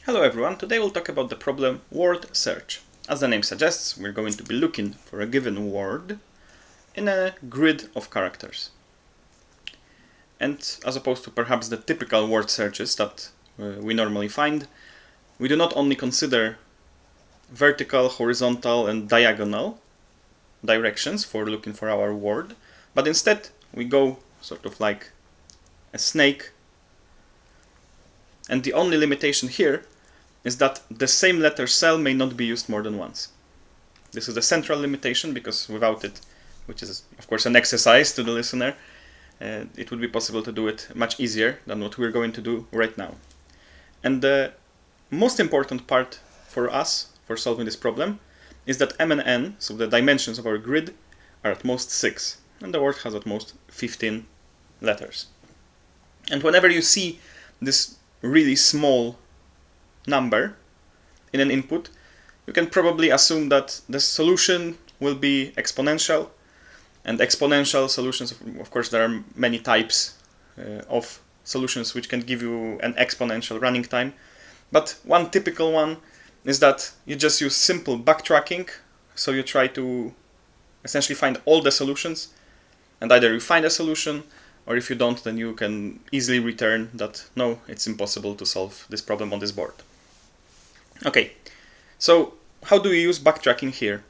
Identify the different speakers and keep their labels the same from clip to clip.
Speaker 1: Hello everyone, today we'll talk about the problem word search. As the name suggests, we're going to be looking for a given word in a grid of characters. And as opposed to perhaps the typical word searches that we normally find, we do not only consider vertical, horizontal and diagonal directions for looking for our word, but instead we go sort of like a snake. And the only limitation here is that the same letter cell may not be used more than once. This is the central limitation, because without it, which is of course an exercise to the listener, it would be possible to do it much easier than what we're going to do right now. And the most important part for us for solving this problem is that m and n, so the dimensions of our grid, are at most 6, and the word has at most 15 letters. And whenever you see this really small number in an input, you can probably assume that the solution will be exponential. And exponential solutions, of course, there are many types of solutions which can give you an exponential running time. But one typical one is that you just use simple backtracking. So you try to essentially find all the solutions, and either you find a solution, or if you don't, then you can easily return that no, it's impossible to solve this problem on this board. Okay, so how do we use backtracking here?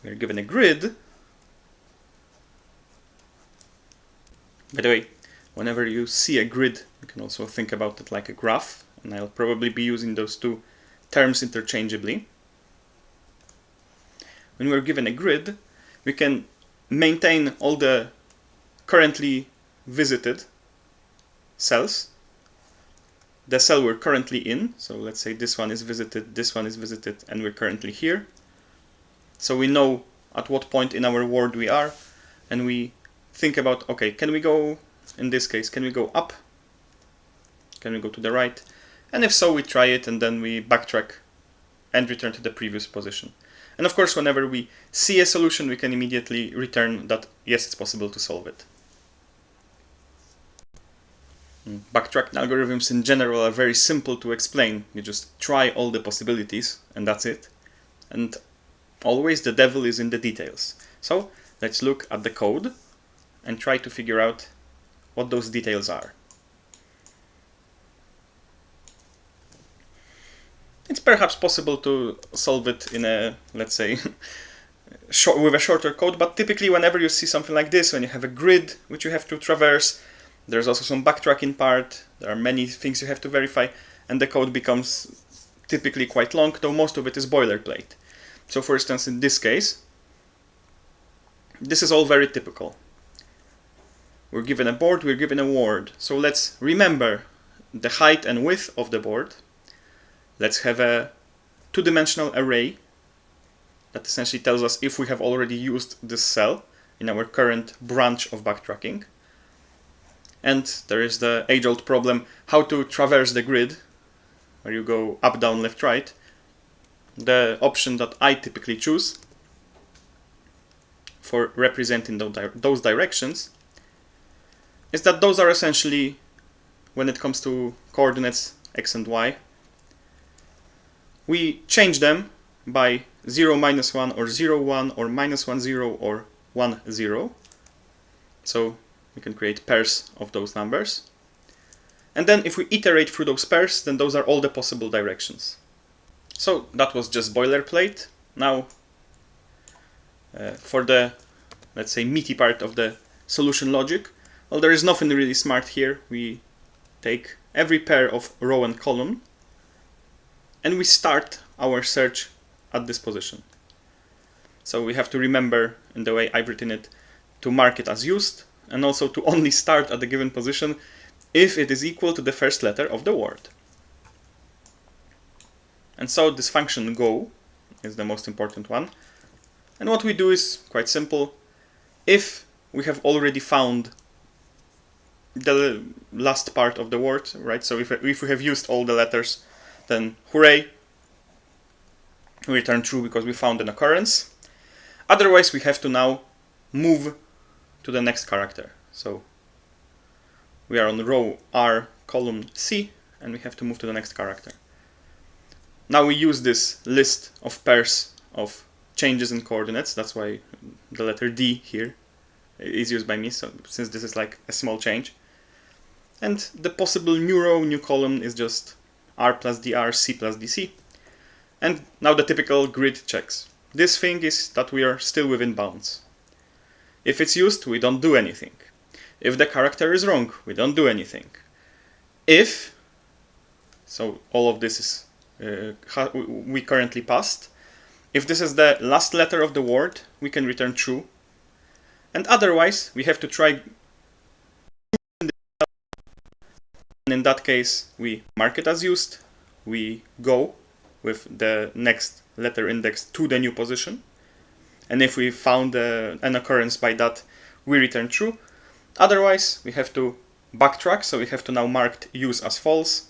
Speaker 1: We're given a grid. By the way, whenever you see a grid, you can also think about it like a graph, and I'll probably be using those two terms interchangeably. When we're given a grid, we can maintain all the currently visited cells. The cell we're currently in, so let's say this one is visited, and we're currently here. So we know at what point in our word we are, and we think about, okay, can we go, in this case, can we go up? Can we go to the right? And if so, we try it, and then we backtrack and return to the previous position. And of course, whenever we see a solution, we can immediately return that, yes, it's possible to solve it. Backtracking algorithms in general are very simple to explain. You just try all the possibilities, and that's it. And always the devil is in the details. So let's look at the code and try to figure out what those details are. It's perhaps possible to solve it in a, let's say, with a shorter code, but typically whenever you see something like this, when you have a grid which you have to traverse, there's also some backtracking part, there are many things you have to verify, and the code becomes typically quite long, though most of it is boilerplate. So for instance, in this case, this is all very typical. We're given a board, we're given a word. So let's remember the height and width of the board. Let's have a two-dimensional array that essentially tells us if we have already used this cell in our current branch of backtracking. And there is the age-old problem, how to traverse the grid, where you go up, down, left, right. The option that I typically choose for representing those directions is that those are essentially, when it comes to coordinates x and y, we change them by 0, -1, or 0, 1, or -1, 0, or 1, 0. So we can create pairs of those numbers. And then if we iterate through those pairs, then those are all the possible directions. So that was just boilerplate. Now, for the, let's say, meaty part of the solution logic, well, there is nothing really smart here. We take every pair of row and column, and we start our search at this position. So we have to remember, in the way I've written it, to mark it as used, and also to only start at the given position if it is equal to the first letter of the word. And so this function go is the most important one. And what we do is quite simple. If we have already found the last part of the word, right? So if we have used all the letters, then hooray, we return true because we found an occurrence. Otherwise, we have to now move to the next character. So we are on row R, column C, and we have to move to the next character. Now we use this list of pairs of changes in coordinates. That's why the letter D here is used by me, so since this is like a small change. And the possible new row, new column is just R plus dr, C plus dc. And now the typical grid checks. This thing is that we are still within bounds. If it's used, we don't do anything. If the character is wrong, we don't do anything. If, so all of this is we currently passed. If this is the last letter of the word, we can return true. And otherwise, we have to try. And in that case, we mark it as used. We go with the next letter index to the new position. And if we found an occurrence by that, we return true. Otherwise, we have to backtrack, so we have to now mark use as false.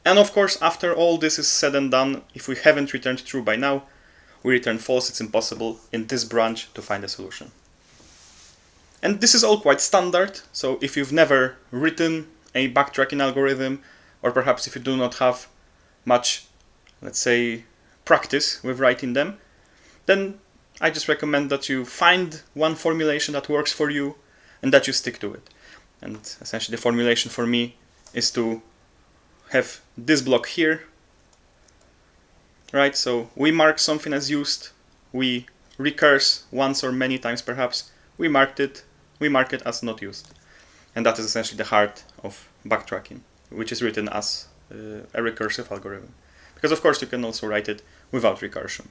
Speaker 1: And of course, after all this is said and done, if we haven't returned true by now, we return false. It's impossible in this branch to find a solution. And this is all quite standard, so if you've never written a backtracking algorithm, or perhaps if you do not have much, let's say, practice with writing them, then I just recommend that you find one formulation that works for you and that you stick to it. And essentially the formulation for me is to have this block here, right? So we mark something as used, we recurse once or many times perhaps, we mark it as not used. And that is essentially the heart of backtracking, which is written as a recursive algorithm. Because of course you can also write it without recursion.